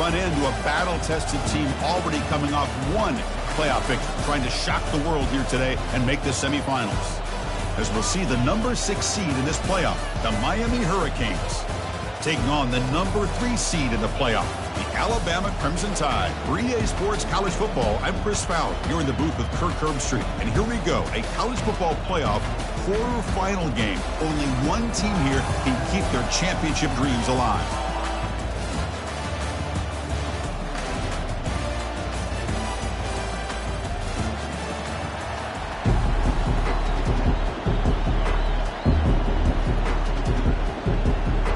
run into a battle-tested team already coming off one playoff victory, trying to shock the world here today and make the semifinals. As we'll see the number 6 seed in this playoff, the Miami Hurricanes, taking on the number 3 seed in the playoff, the Alabama Crimson Tide. For EA Sports College Football, I'm Chris Fowler. You're in the booth with Kirk Herbstreit. And here we go, a college football playoff quarterfinal game. Only one team here can keep their championship dreams alive.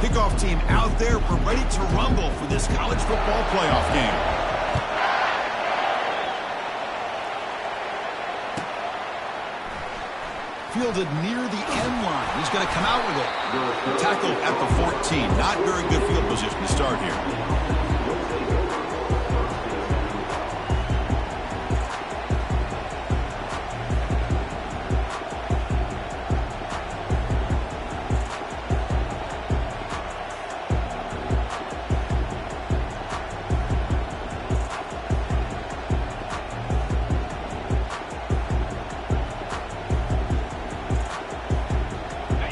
Kickoff team out there. We're ready to rumble for this college football playoff game. Fielded near the end line. He's going to come out with it. Tackled at the 14. Not very good field position to start here.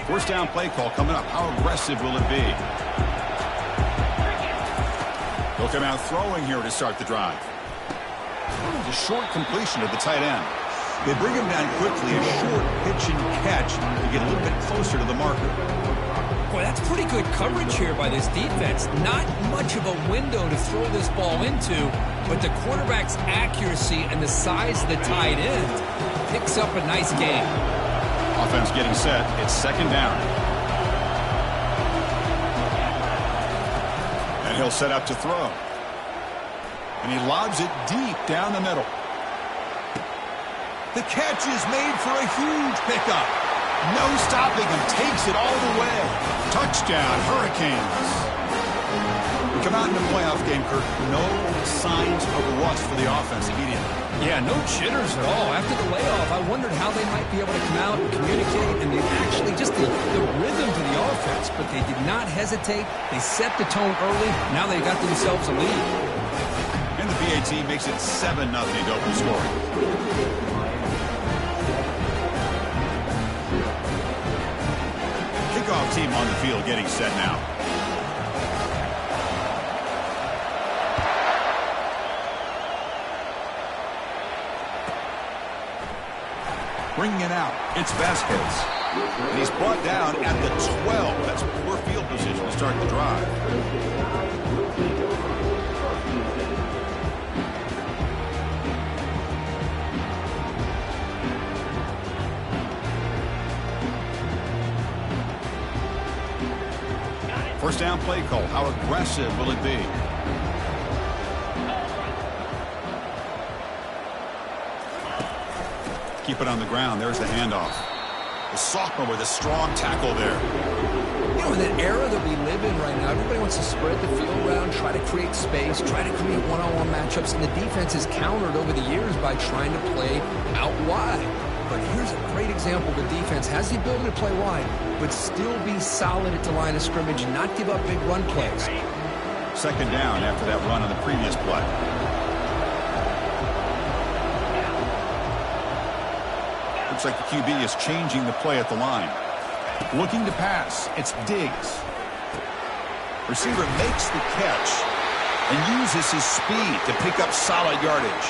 First down play call coming up. How aggressive will it be? They'll come out throwing here to start the drive. It's a short completion of the tight end. They bring him down quickly. A short pitch and catch to get a little bit closer to the marker. Boy, that's pretty good coverage here by this defense. Not much of a window to throw this ball into, but the quarterback's accuracy and the size of the tight end picks up a nice gain. Offense getting set. It's second down. And he'll set up to throw. And he lobs it deep down the middle. The catch is made for a huge pickup. No stopping him. Takes it all the way. Touchdown, Hurricanes. We come out in the playoff game, Kirk. No signs of rust for the offense immediately. Yeah, no jitters at all. After the layoff, I wondered how they might be able to come out and communicate, and they actually just the rhythm to the offense, but they did not hesitate. They set the tone early. Now they got themselves a lead. And the BAT makes it 7-0 open scoring. Kickoff team on the field getting set now. Bringing it out, it's Vasquez. And he's brought down at the 12. That's poor field position to start the drive. First down play call. How aggressive will it be? Keep it on the ground. There's the handoff. The sophomore with a strong tackle there. You know, in the era that we live in right now, everybody wants to spread the field around, try to create space, try to create one-on-one matchups, and the defense is countered over the years by trying to play out wide. But here's a great example. The defense has the ability to play wide, but still be solid at the line of scrimmage and not give up big run plays. Second down after that run on the previous play. Looks like the QB is changing the play at the line. Looking to pass. It's Diggs. Receiver makes the catch and uses his speed to pick up solid yardage.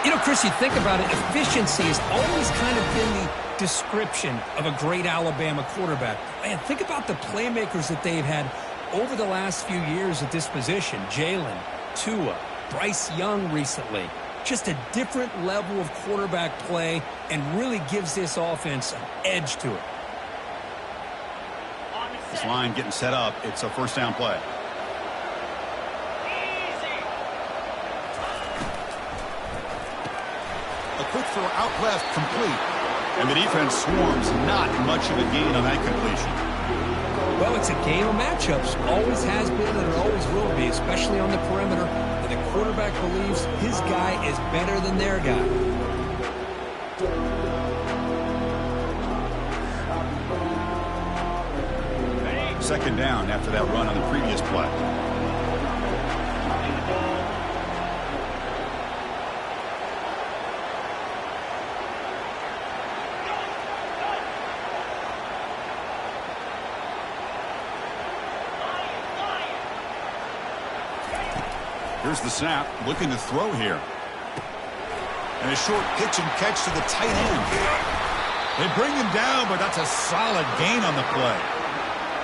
You know, Chris, you think about it, efficiency has always kind of been the description of a great Alabama quarterback. Man, think about the playmakers that they've had over the last few years at this position. Jalen, Tua, Bryce Young recently. Just a different level of quarterback play and really gives this offense an edge to it. This line getting set up. It's a first down play. A quick throw out left, complete. And the defense swarms. Not much of a gain on that completion. Well, it's a game of matchups. Always has been and it always will be, especially on the perimeter. And the quarterback believes his guy is better than their guy. Second down after that run on the previous play. Here's the snap, looking to throw here. And a short pitch and catch to the tight end. They bring him down, but that's a solid gain on the play.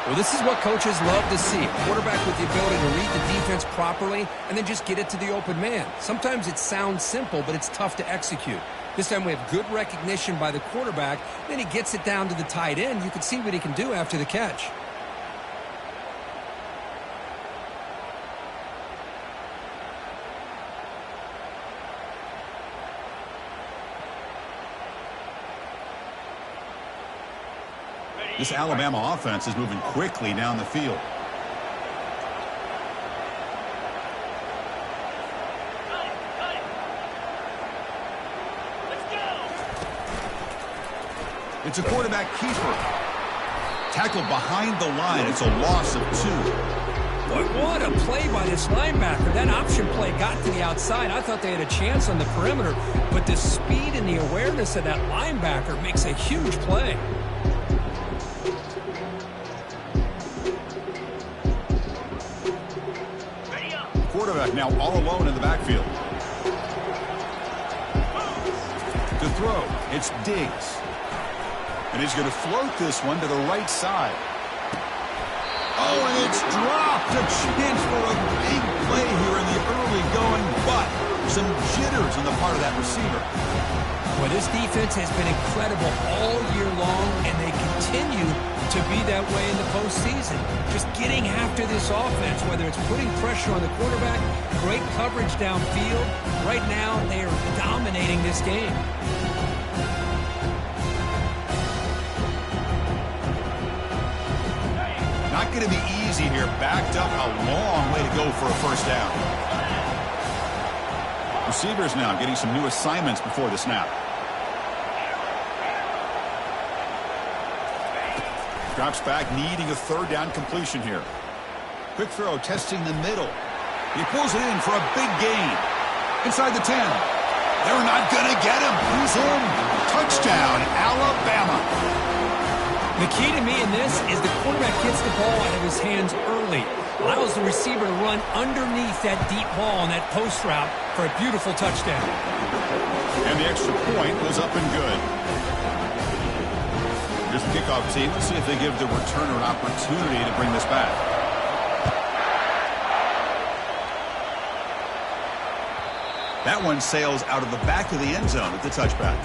Well, this is what coaches love to see. A quarterback with the ability to read the defense properly and then just get it to the open man. Sometimes it sounds simple, but it's tough to execute. This time we have good recognition by the quarterback. Then he gets it down to the tight end. You can see what he can do after the catch. This Alabama offense is moving quickly down the field. It's a quarterback keeper. Tackled behind the line. It's a loss of 2. But what a play by this linebacker. That option play got to the outside. I thought they had a chance on the perimeter, but the speed and the awareness of that linebacker makes a huge play. Quarterback now all alone in the backfield. To throw, it's Diggs. And he's going to float this one to the right side. Oh, and it's dropped. A chance for a big play here in the early going, but some jitters on the part of that receiver. Well, this defense has been incredible all year long, and they continue to be that way in the postseason. Just getting after this offense, whether it's putting pressure on the quarterback, great coverage downfield. Right now, they are dominating this game. Not going to be easy here. Backed up, a long way to go for a first down. Receivers now getting some new assignments before the snap. Drops back, needing a third down completion here. Quick throw, testing the middle. He pulls it in for a big gain. Inside the 10. They're not going to get him. He's in. Touchdown, Alabama. The key to me in this is the quarterback gets the ball out of his hands early. Allows the receiver to run underneath that deep ball on that post route for a beautiful touchdown. And the extra point was up and good. Here's the kickoff team. Let's see if they give the returner an opportunity to bring this back. That one sails out of the back of the end zone at the touchback.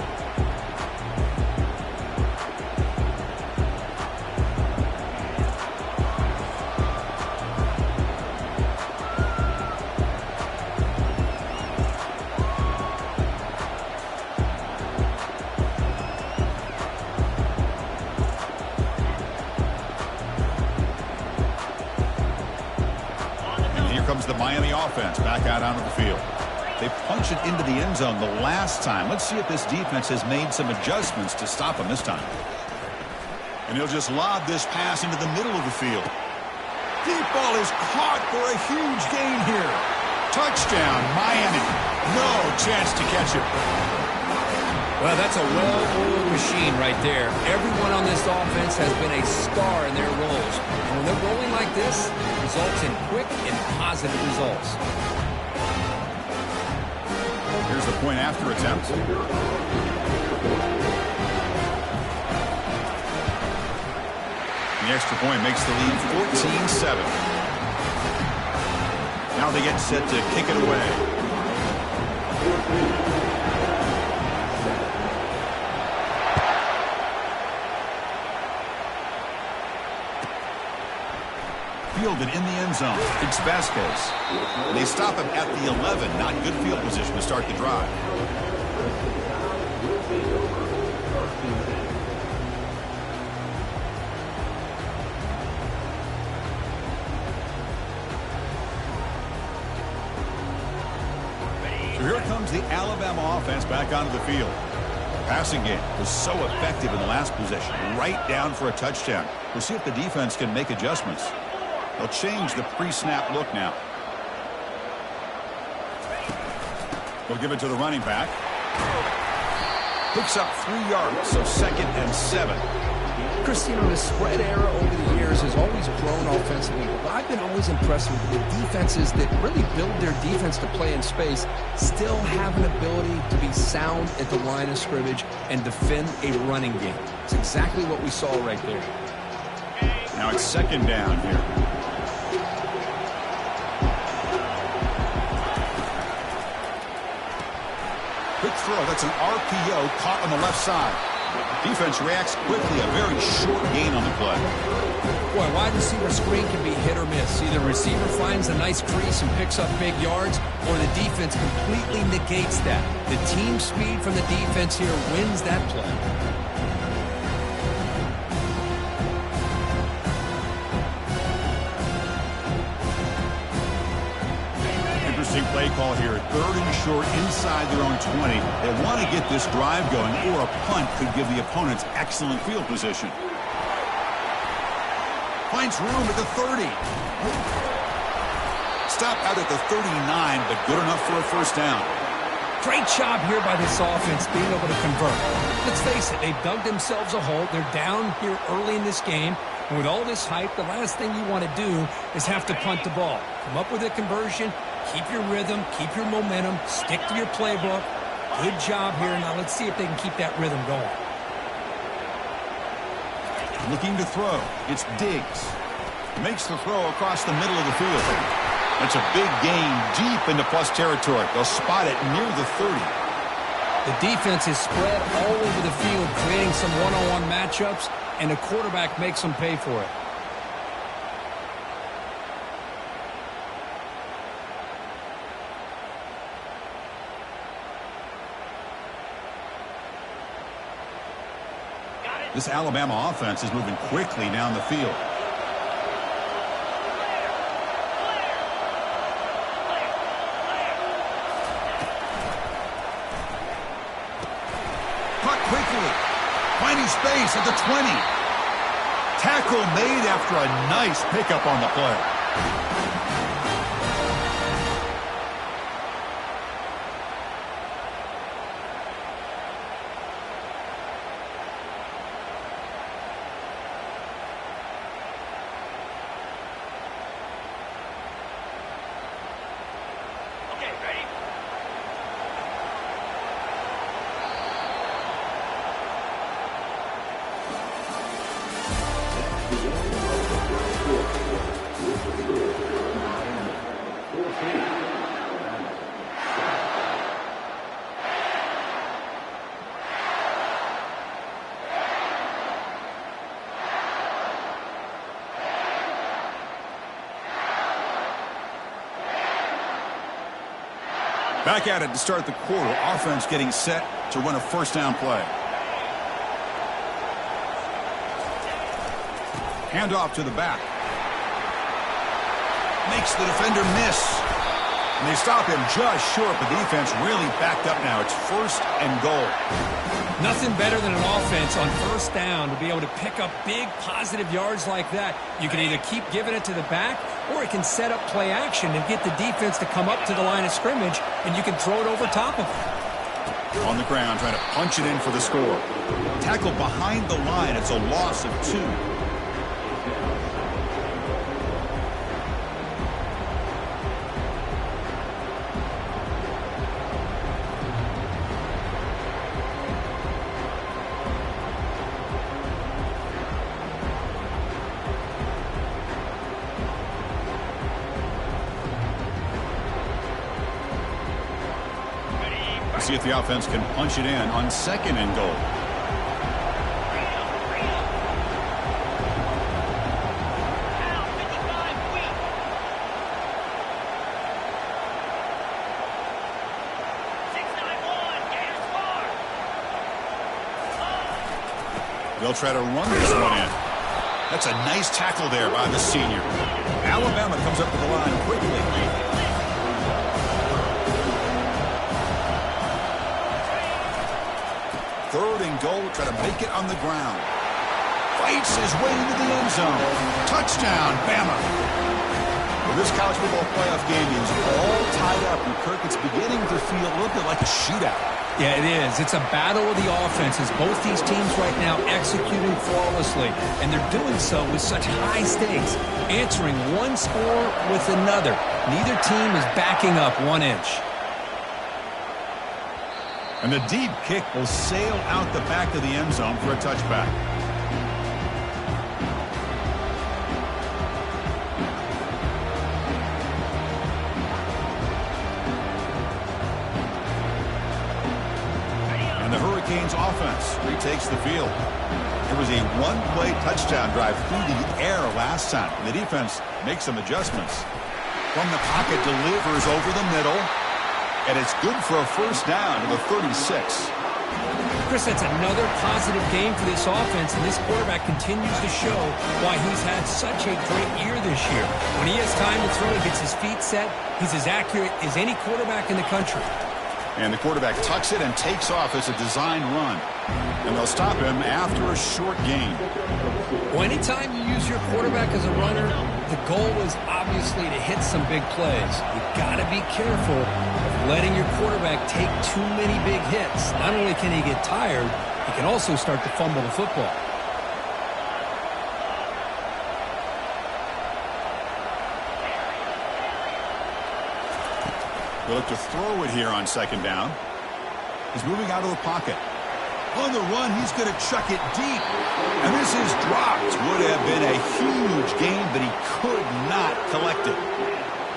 Comes the Miami offense back out onto the field. They punched it into the end zone the last time. Let's see if this defense has made some adjustments to stop them this time. And he'll just lob this pass into the middle of the field. Deep ball is caught for a huge gain here. Touchdown, Miami. No chance to catch it. Well, that's a well-oiled machine right there. Everyone on this offense has been a star in their roles. And when they're rolling like this, it results in quick and positive results. Here's the point after attempt. The extra point makes the lead 14-7. Now they get set to kick it away. Fielded in the end zone. It's Vasquez. They stop him at the 11. Not good field position to start the drive. So here comes the Alabama offense back onto the field. Passing game was so effective in the last possession. Right down for a touchdown. We'll see if the defense can make adjustments. They'll change the pre-snap look now. They'll give it to the running back. Picks up 3 yards, so 2nd and 7. Chris, you know, the spread era over the years years has always grown offensively, but I've been always impressed with the defenses that really build their defense to play in space, still have an ability to be sound at the line of scrimmage and defend a running game. It's exactly what we saw right there. Now it's second down here. Quick throw. That's an RPO caught on the left side. Defense reacts quickly. A very short gain on the play. Boy, wide receiver screen can be hit or miss. Either receiver finds a nice crease and picks up big yards, or the defense completely negates that. The team speed from the defense here wins that play. Interesting play call here. Third and short inside their own 20. They want to get this drive going, or a punt could give the opponents excellent field position. Finds room at the 30. Stop out at the 39, but good enough for a first down. Great job here by this offense being able to convert. Let's face it, they've dug themselves a hole. They're down here early in this game. And with all this hype, the last thing you want to do is have to punt the ball. Come up with a conversion, keep your rhythm, keep your momentum, stick to your playbook. Good job here. Now let's see if they can keep that rhythm going. Looking to throw. It's Diggs. Makes the throw across the middle of the field. That's a big gain deep into plus territory. They'll spot it near the 30. The defense is spread all over the field, creating some one-on-one matchups, and the quarterback makes them pay for it. This Alabama offense is moving quickly down the field. Caught quickly. Finding space at the 20. Tackle made after a nice pickup on the play. Back at it to start the quarter. Offense getting set to run a first down play. Handoff to the back. Makes the defender miss. And they stop him just short. The defense really backed up now. It's first and goal. Nothing better than an offense on first down to be able to pick up big positive yards like that. You can either keep giving it to the back, or it can set up play action and get the defense to come up to the line of scrimmage, and you can throw it over top of it. On the ground, trying to punch it in for the score. Tackle behind the line. It's a loss of 2. See if the offense can punch it in on second and goal. They'll try to run this one in. That's a nice tackle there by the senior. Alabama comes up to the line quickly. Third and goal, try to make it on the ground. Fights his way into the end zone. Touchdown, Bama. Well, this college football playoff game is all tied up, and Kirk, it's beginning to feel a little bit like a shootout. Yeah, it is. It's a battle of the offenses. Both these teams right now executing flawlessly, and they're doing so with such high stakes, answering one score with another. Neither team is backing up 1 inch. And the deep kick will sail out the back of the end zone for a touchback. And the Hurricanes offense retakes the field. It was a one-play touchdown drive through the air last time. And the defense makes some adjustments. From the pocket, delivers over the middle. And it's good for a first down to the 36. Chris, that's another positive game for this offense, and this quarterback continues to show why he's had such a great year this year. When he has time to throw, he gets his feet set. He's as accurate as any quarterback in the country. And the quarterback tucks it and takes off as a designed run. And they'll stop him after a short gain. Well, anytime you use your quarterback as a runner, the goal is obviously to hit some big plays. You've got to be careful of letting your quarterback take too many big hits. Not only can he get tired, he can also start to fumble the football. They'll look to throw it here on second down. He's moving out of the pocket. On the run, he's going to chuck it deep. And this is dropped. Would have been a huge gain, but he could not collect it.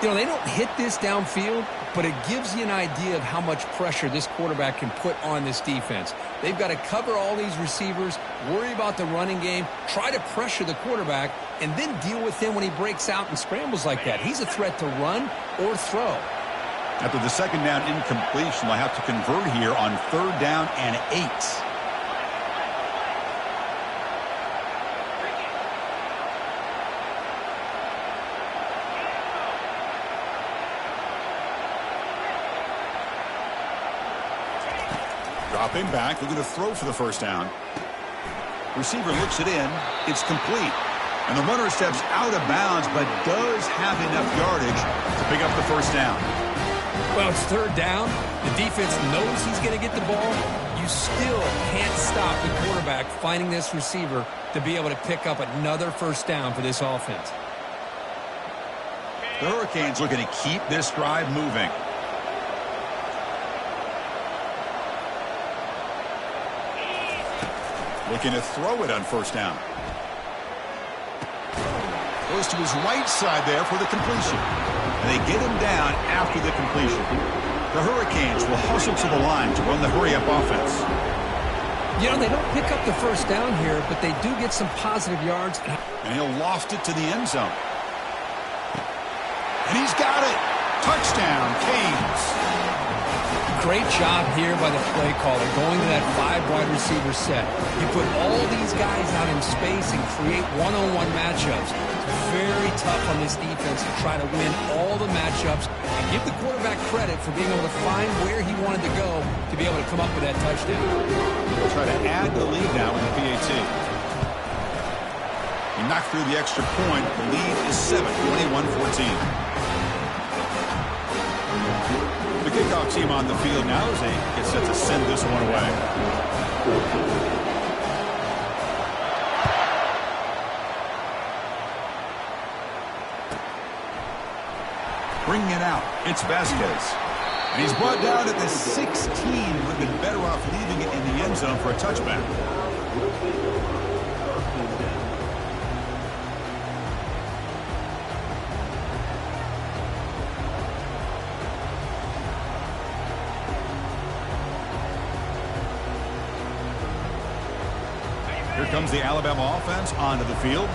You know, they don't hit this downfield, but it gives you an idea of how much pressure this quarterback can put on this defense. They've got to cover all these receivers, worry about the running game, try to pressure the quarterback, and then deal with him when he breaks out and scrambles like that. He's a threat to run or throw. After the second down incompletion, they'll have to convert here on third down and 8. Dropping back, looking to throw for the first down. Receiver looks it in. It's complete. And the runner steps out of bounds, but does have enough yardage to pick up the first down. Well, it's third down. The defense knows he's going to get the ball. You still can't stop the quarterback finding this receiver to be able to pick up another first down for this offense. The Hurricanes looking to keep this drive moving. Looking to throw it on first down. Goes to his right side there for the completion. And they get him down after the completion. The Hurricanes will hustle to the line to run the hurry-up offense. You know, they don't pick up the first down here, but they do get some positive yards. And he'll loft it to the end zone. And he's got it. Touchdown, Canes. Great job here by the play caller going to that 5 wide receiver set. You put all these guys out in space and create one-on-one matchups. It's very tough on this defense to try to win all the matchups and give the quarterback credit for being able to find where he wanted to go to be able to come up with that touchdown. We'll try to add the lead now with the PAT. He knocked through the extra point. The lead is 7, 21-14. The kickoff team on the field now as they get set to send this one away. Bringing it out, it's Vasquez. And he's brought down at the 16. Would have been better off leaving it in the end zone for a touchback. Here comes the Alabama offense onto the field.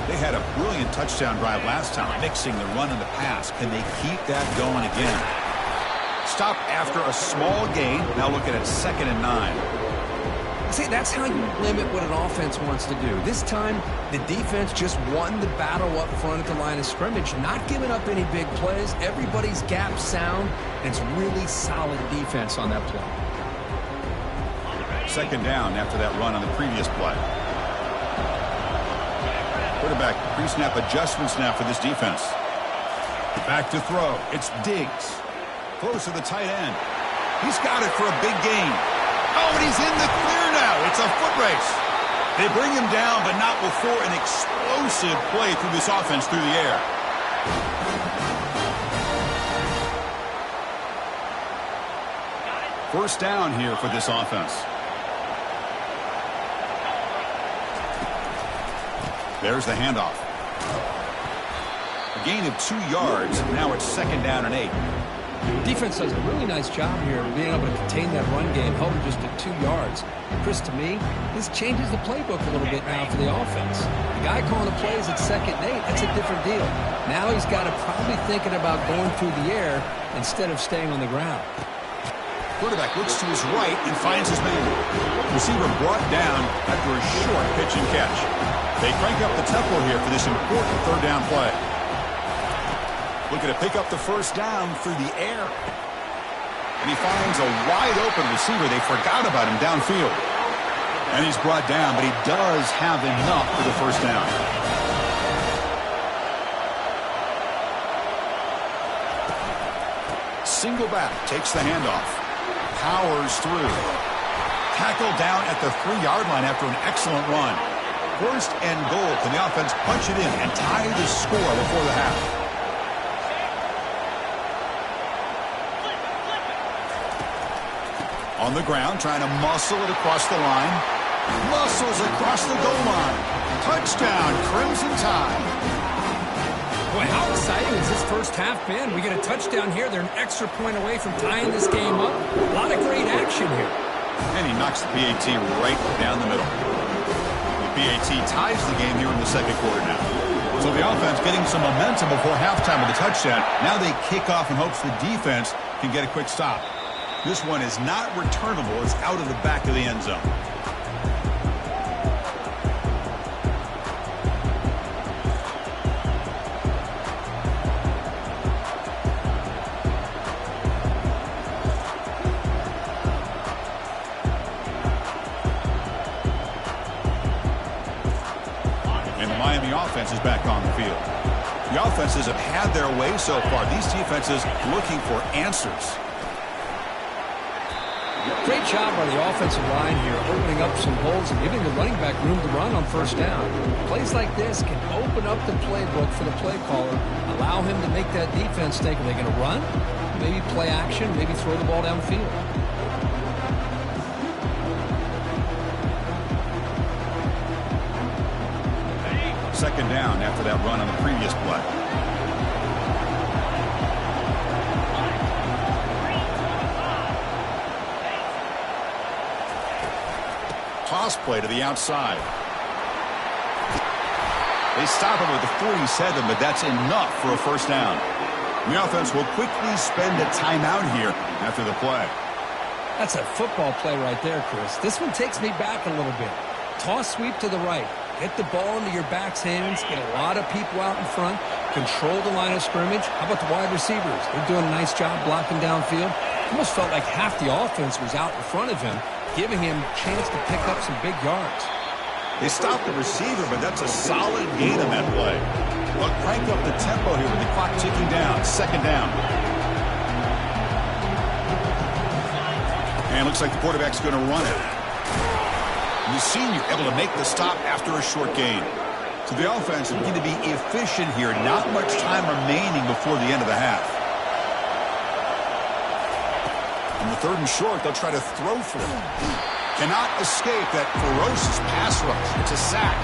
They had a brilliant touchdown drive last time, mixing the run and the pass. Can they keep that going again? Stop after a small gain. Now looking at 2nd and 9. See, that's how you limit what an offense wants to do. This time, the defense just won the battle up front at the line of scrimmage, not giving up any big plays. Everybody's gap sound, and it's really solid defense on that play. 2nd down after that run on the previous play. Quarterback pre-snap adjustments now for this defense. Back to throw. It's Diggs. Throws to the tight end. He's got it for a big gain. Oh, and he's in the clear now. It's a foot race. They bring him down, but not before an explosive play through this offense through the air. First down here for this offense. There's the handoff. A gain of 2 yards. Now it's 2nd down and 8. Defense does a really nice job here of being able to contain that run game, held him just at 2 yards. Chris, to me, this changes the playbook a little bit now for the offense. The guy calling the plays at 2nd and 8, that's a different deal. Now he's got to probably thinking about going through the air instead of staying on the ground. Quarterback looks to his right and finds his man. Receiver brought down after a short pitch and catch. They crank up the tempo here for this important 3rd down play. Looking to pick up the first down through the air. And he finds a wide-open receiver. They forgot about him downfield. And he's brought down, but he does have enough for the first down. Single back takes the handoff. Powers through. Tackled down at the 3-yard line after an excellent run. 1st and goal. Can the offense punch it in and tie the score before the half? On the ground, trying to muscle it across the line. Muscles across the goal line. Touchdown, Crimson Tide. Boy, how exciting has this first half been? We get a touchdown here. They're an extra point away from tying this game up. A lot of great action here. And he knocks the PAT right down the middle. The PAT ties the game here in the 2nd quarter now. So the offense getting some momentum before halftime with a touchdown. Now they kick off in hopes the defense can get a quick stop. This one is not returnable. It's out of the back of the end zone. And the Miami offense is back on the field. The offenses have had their way so far. These defenses looking for answers. Great job by the offensive line here, opening up some holes and giving the running back room to run on first down. Plays like this can open up the playbook for the play caller, allow him to make that defense think, are they going to run? Maybe play action, maybe throw the ball downfield. Second down after that run on the previous play. Toss play to the outside. They stop him with the 47, but that's enough for a first down. The offense will quickly spend a timeout here after the play. That's a football play right there, Chris. This one takes me back a little bit. Toss sweep to the right. Get the ball into your back's hands. Get a lot of people out in front. Control the line of scrimmage. How about the wide receivers? They're doing a nice job blocking downfield. Almost felt like half the offense was out in front of him, giving him a chance to pick up some big yards. They stopped the receiver, but that's a solid gain on that play. They'll crank up the tempo here with the clock ticking down. Second down. And looks like the quarterback's going to run it. And the senior able to make the stop after a short gain. So the offense looking to be efficient here. Not much time remaining before the end of the half. On the 3rd and short, they'll try to throw for it. Cannot escape that ferocious pass rush. It's a sack.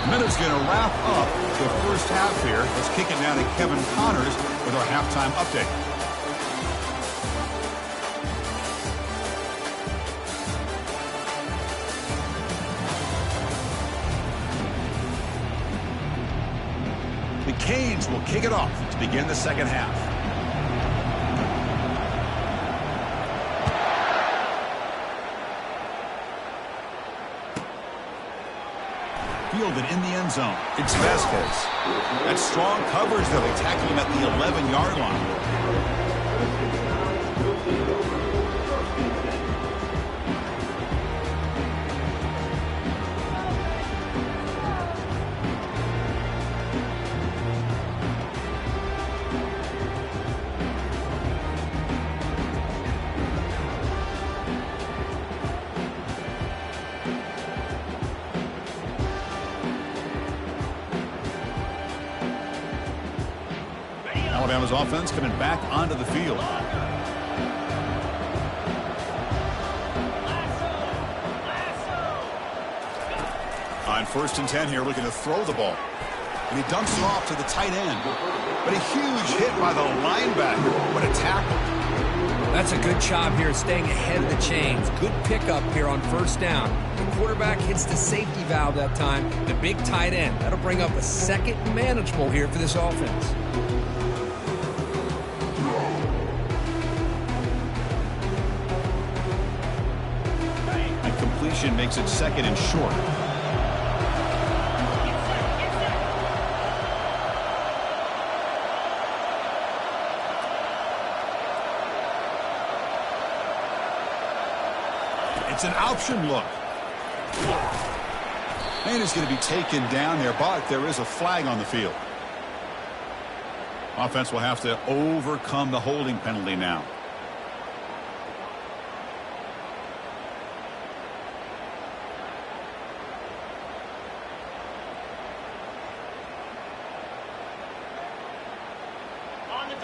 Minute's going to wrap up the first half here. Let's kick it now to Kevin Connors with our halftime update. The Canes will kick it off to begin the second half. Fielded in the end zone. It's Vasquez. That's strong coverage, though. They tackle him at the 11-yard line. Alabama's offense coming back onto the field. On 1st and 10 here, looking to throw the ball. And he dumps it off to the tight end. But a huge hit by the linebacker. What a tackle. That's a good job here staying ahead of the chains. Good pickup here on 1st down. The quarterback hits the safety valve that time. The big tight end. That'll bring up a 2nd and manageable here for this offense. And completion makes it 2nd and short. It's an option look. And it's going to be taken down there, but there is a flag on the field. Offense will have to overcome the holding penalty now.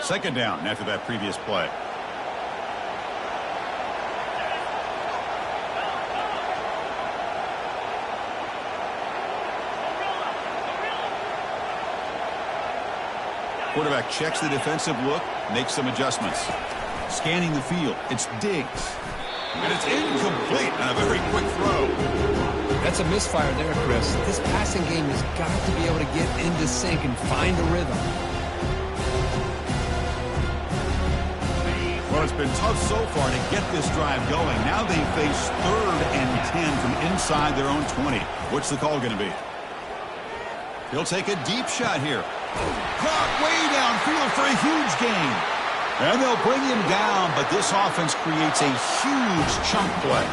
Second down after that previous play. Quarterback checks the defensive look, makes some adjustments. Scanning the field, it's Diggs. And it's incomplete on a very quick throw. That's a misfire there, Chris. This passing game has got to be able to get into sync and find a rhythm. Well, it's been tough so far to get this drive going. Now they face 3rd and 10 from inside their own 20. What's the call going to be? He'll take a deep shot here. Caught way downfield for a huge gain. And they'll bring him down, but this offense creates a huge chunk play.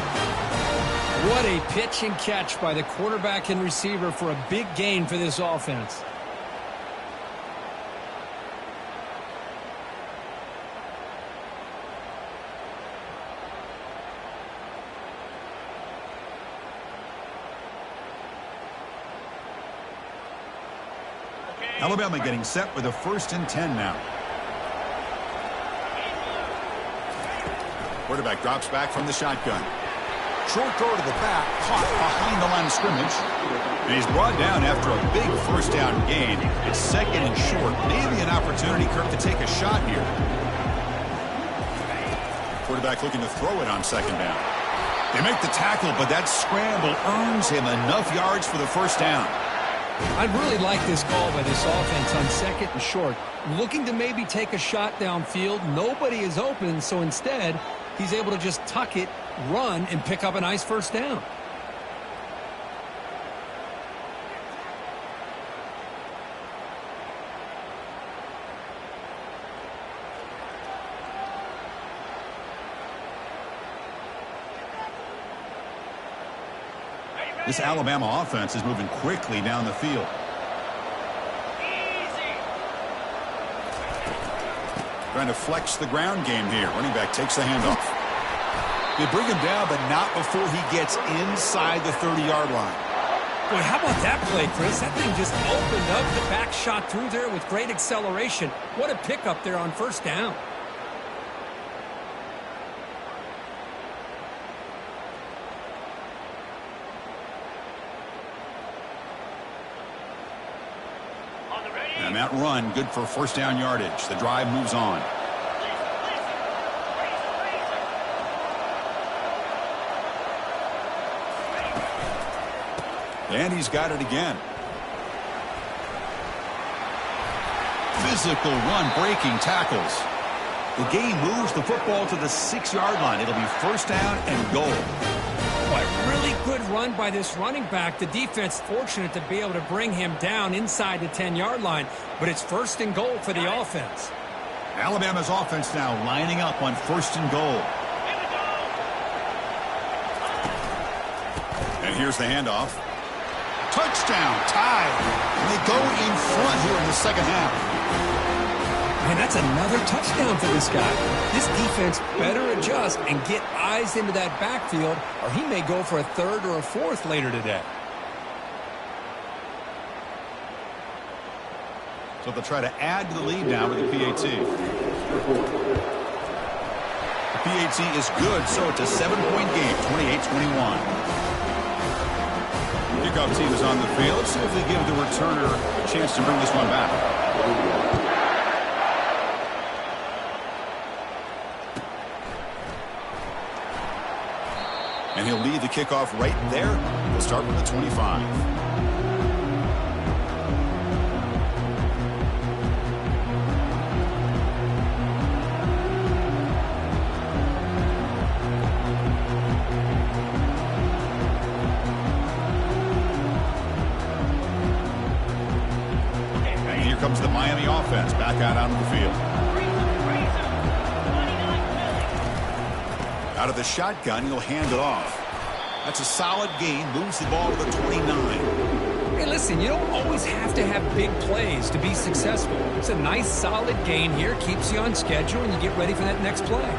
What a pitch and catch by the quarterback and receiver for a big gain for this offense. Alabama getting set with a 1st and 10 now. Quarterback drops back from the shotgun. Short throw to the back, caught behind the line of scrimmage. And he's brought down after a big 1st down gain. It's 2nd and short. Maybe an opportunity, Kirk, to take a shot here. Quarterback looking to throw it on 2nd down. They make the tackle, but that scramble earns him enough yards for the 1st down. I'd really like this call by this offense on 2nd and short. Looking to maybe take a shot downfield. Nobody is open, so instead, he's able to just tuck it, run, and pick up a nice 1st down. This Alabama offense is moving quickly down the field. Trying to flex the ground game here. Running back takes the handoff. They bring him down, but not before he gets inside the 30-yard line. Boy, how about that play, Chris? That thing just opened up. The back shot through there with great acceleration. What a pickup there on 1st down. And that run, good for 1st down yardage. The drive moves on. And he's got it again. Physical run, breaking tackles. The game moves the football to the 6-yard line. It'll be 1st down and goal. Boy, really good run by this running back. The defense fortunate to be able to bring him down inside the 10-yard line, but it's 1st and goal for the offense. Alabama's offense now lining up on 1st and goal. And here's the handoff. Touchdown, tied. And they go in front here in the 2nd half. And that's another touchdown for this guy. This defense better adjust and get eyes into that backfield, or he may go for a 3rd or a 4th later today. So they'll try to add to the lead now with the PAT. The PAT is good, so it's a 7-point game, 28-21. Kickoff team is on the field. Let's see if they give the returner a chance to bring this one back. And he'll lead the kickoff right there. We'll start with the 25. And here comes the Miami offense back out onto the field. Out of the shotgun, he'll hand it off. That's a solid gain. Moves the ball to the 29. Hey, listen, you don't always have to have big plays to be successful. It's a nice, solid gain here. Keeps you on schedule, and you get ready for that next play.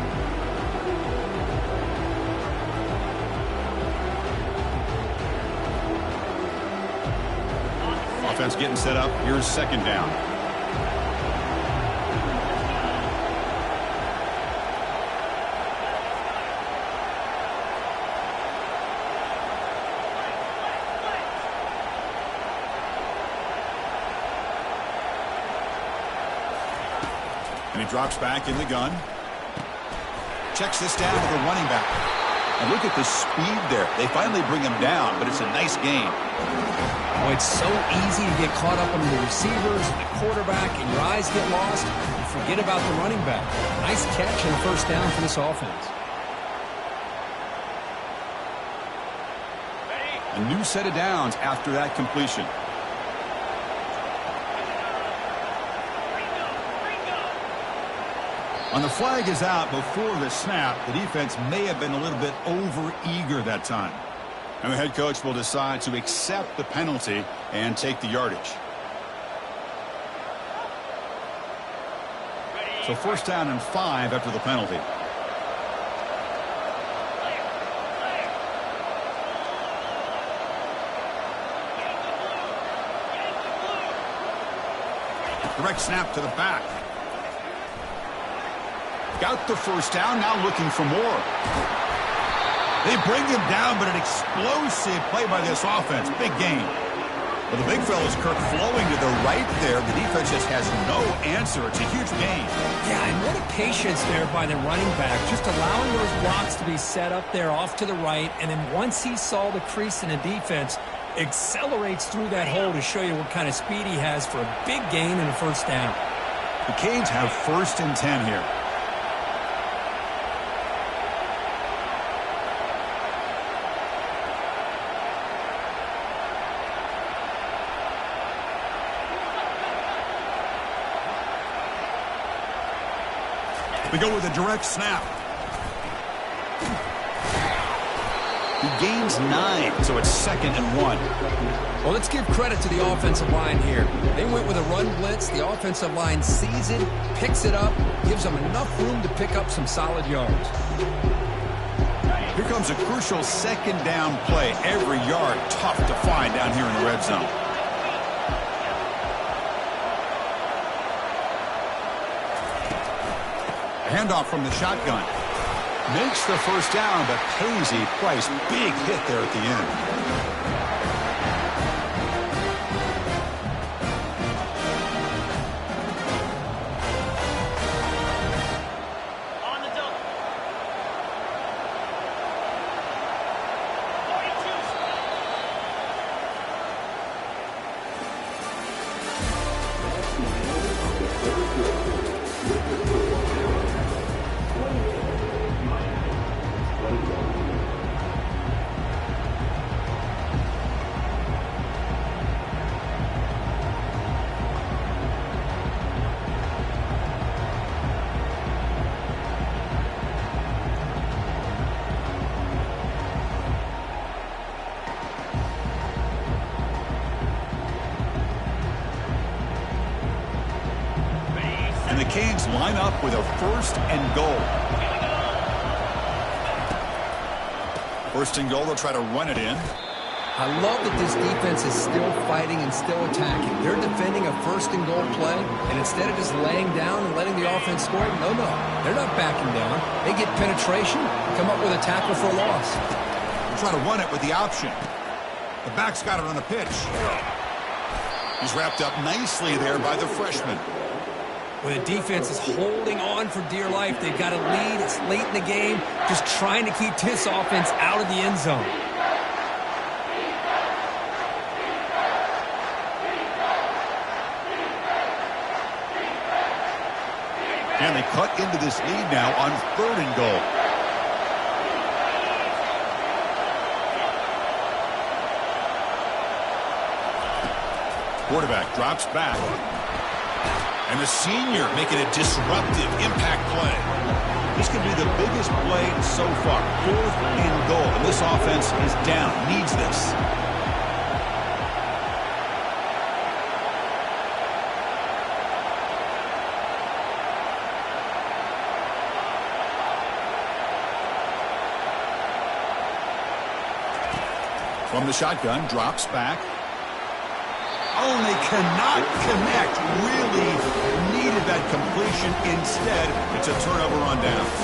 Offense getting set up. Here's second down. And he drops back in the gun. Checks this down to the running back. And look at the speed there. They finally bring him down, but it's a nice game. Oh, it's so easy to get caught up on the receivers and the quarterback, and your eyes get lost. You forget about the running back. Nice catch and a first down for this offense. A new set of downs after that completion. On the flag is out before the snap. The defense may have been a little bit over-eager that time. And the head coach will decide to accept the penalty and take the yardage. So first down and 5 after the penalty. Direct snap to the back. Got the first down, now looking for more. They bring him down, but an explosive play by this offense. Big game. Well, the big fella's Kirk flowing to the right there. The defense just has no answer. It's a huge gain. Yeah, and what a patience there by the running back. Just allowing those blocks to be set up there off to the right. And then once he saw the crease in the defense, accelerates through that hole to show you what kind of speed he has for a big gain and a first down. The Canes have first and 10 here. We go with a direct snap. He gains 9, so it's second and 1. Well, let's give credit to the offensive line here. They went with a run blitz. The offensive line sees it, picks it up, gives them enough room to pick up some solid yards. Here comes a crucial second down play. Every yard tough to find down here in the red zone. Handoff from the shotgun. Makes the first down, but pays a price. Big hit there at the end. The Canes line up with a first and goal. First and goal, they'll try to run it in. I love that this defense is still fighting and still attacking. They're defending a first-and-goal play, and instead of just laying down and letting the offense score, no, they're not backing down. They get penetration, come up with a tackle for a loss. Try to run it with the option. The back's got it on the pitch. He's wrapped up nicely there by the freshman. When the defense is holding on for dear life, they've got a lead. It's late in the game, just trying to keep this offense out of the end zone. And they cut into this lead now on 3rd and goal. Quarterback drops back. And the senior making a disruptive impact play. This could be the biggest play so far. 4th and goal. And this offense is down. Needs this. From the shotgun, drops back. Oh, and they cannot connect. Really needed that completion. Instead, it's a turnover on downs.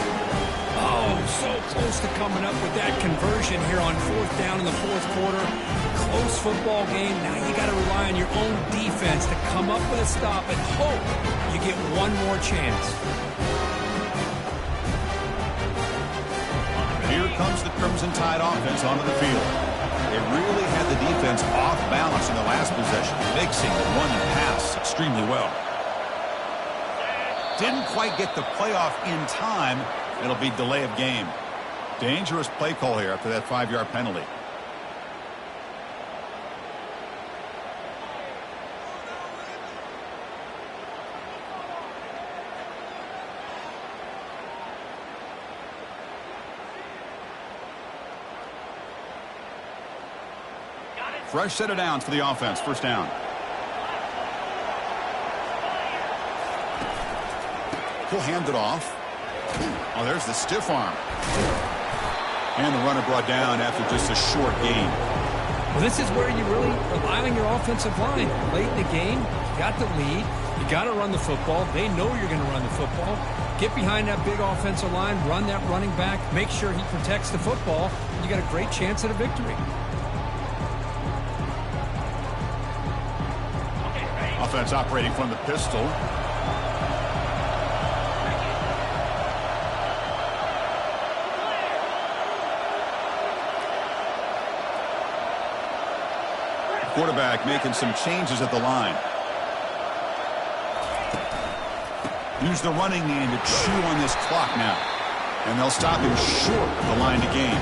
Oh, so close to coming up with that conversion here on 4th down in the 4th quarter. Close football game. Now you got to rely on your own defense to come up with a stop and hope you get one more chance. Here comes the Crimson Tide offense onto the field. They really had the defense off balance in the last possession, mixing the run and pass extremely well. Didn't quite get the playoff in time. It'll be delay of game. Dangerous play call here after that 5-yard penalty. Fresh set of downs for the offense. 1st down. He'll hand it off. Oh, there's the stiff arm. And the runner brought down after just a short gain. Well, this is where you really rely on your offensive line. Late in the game, you got the lead. You got to run the football. They know you're going to run the football. Get behind that big offensive line, run that running back, make sure he protects the football. You got a great chance at a victory. Offense operating from the pistol. Quarterback making some changes at the line. Use the running game to chew on this clock now. And they'll stop him short of the line to gain.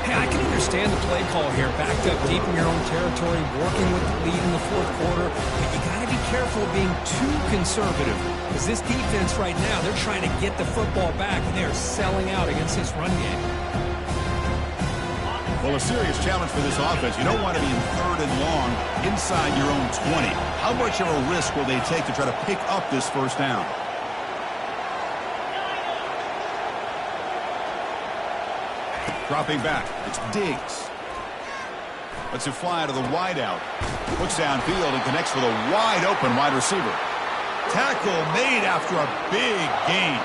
Hey, I can understand the play call here. Backed up deep in your own territory, working with the lead in the 4th quarter. But you got to be careful of being too conservative. Because this defense right now, they're trying to get the football back, and they're selling out against this run game. Well, a serious challenge for this offense. You don't want to be in 3rd and long inside your own 20. How much of a risk will they take to try to pick up this 1st down? Dropping back, it's Diggs. Lets it fly to the wideout. Looks downfield and connects with a wide-open wide receiver. Tackle made after a big gain.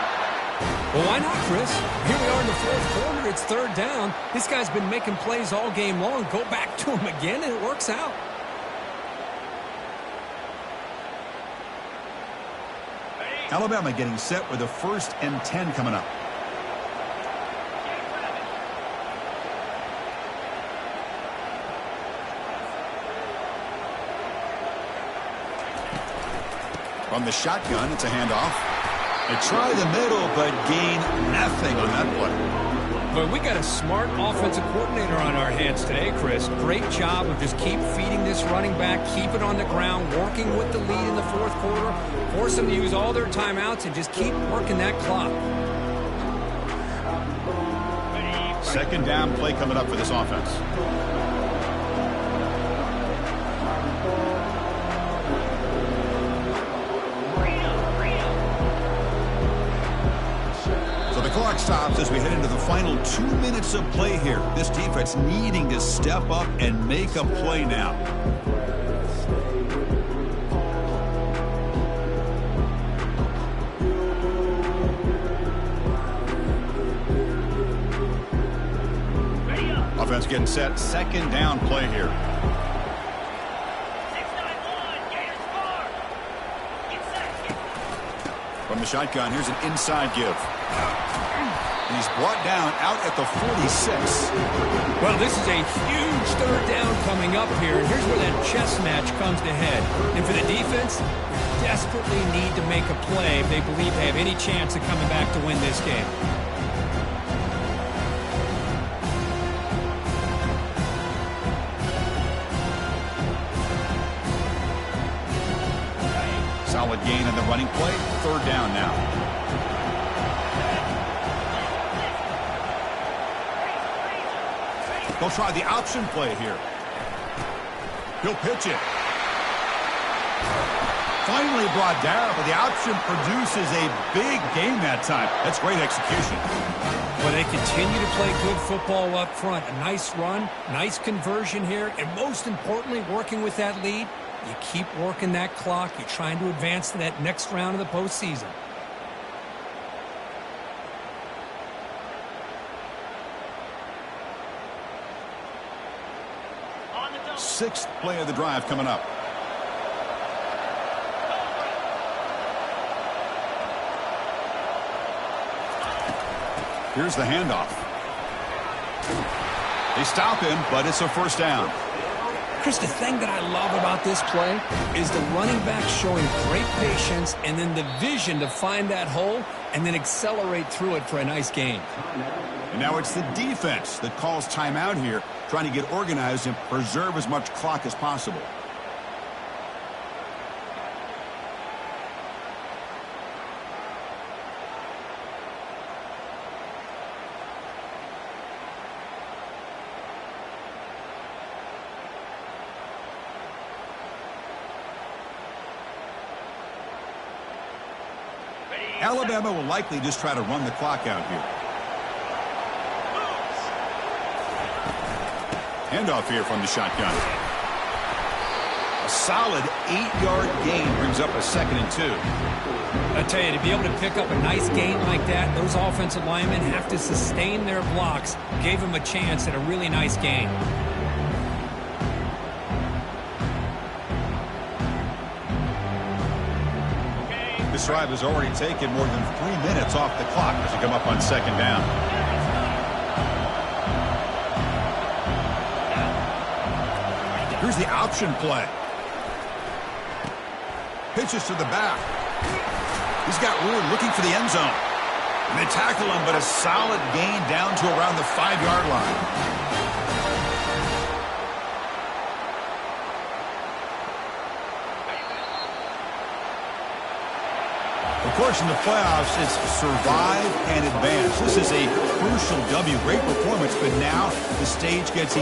Well, why not, Chris? Here we are in the 4th quarter. It's 3rd down. This guy's been making plays all game long. Go back to him again, and it works out. Alabama getting set with a 1st and 10 coming up. From the shotgun, it's a handoff. They try the middle, but gain nothing on that play. But we got a smart offensive coordinator on our hands today, Chris. Great job of just keep feeding this running back, keep it on the ground, working with the lead in the 4th quarter, force them to use all their timeouts, and just keep working that clock. 2nd down play coming up for this offense. clock stops as we head into the final 2 minutes of play here. This defense needing to step up and make a play now. Offense getting set. Second down play here. From the shotgun, here's an inside give. And he's brought down out at the 46. Well, this is a huge third down coming up here. And here's where that chess match comes to head. And for the defense, they desperately need to make a play if they believe they have any chance of coming back to win this game. Solid gain on the running play. Third down now. They'll try the option play here. He'll pitch it. Finally brought down, but the option produces a big gain that time. That's great execution. Well, they continue to play good football up front. A nice run, nice conversion here, and most importantly, working with that lead. You keep working that clock. You're trying to advance to that next round of the postseason. Sixth play of the drive coming up. Here's the handoff. They stop him, but it's a first down. Chris, the thing that I love about this play is the running back showing great patience and then the vision to find that hole and then accelerate through it for a nice gain. And now it's the defense that calls timeout here, trying to get organized and preserve as much clock as possible. Alabama will likely just try to run the clock out here. Handoff here from the shotgun. A solid 8-yard gain brings up a 2nd and 2. I tell you, to be able to pick up a nice gain like that, those offensive linemen have to sustain their blocks. Gave them a chance at a really nice gain. This drive has already taken more than 3 minutes off the clock as they come up on second down. Here's the option play. Pitches to the back. He's got room looking for the end zone. And they tackle him, but a solid gain down to around the 5-yard line. Of course, in the playoffs, it's survive and advance. This is a crucial W. Great performance, but now the stage gets even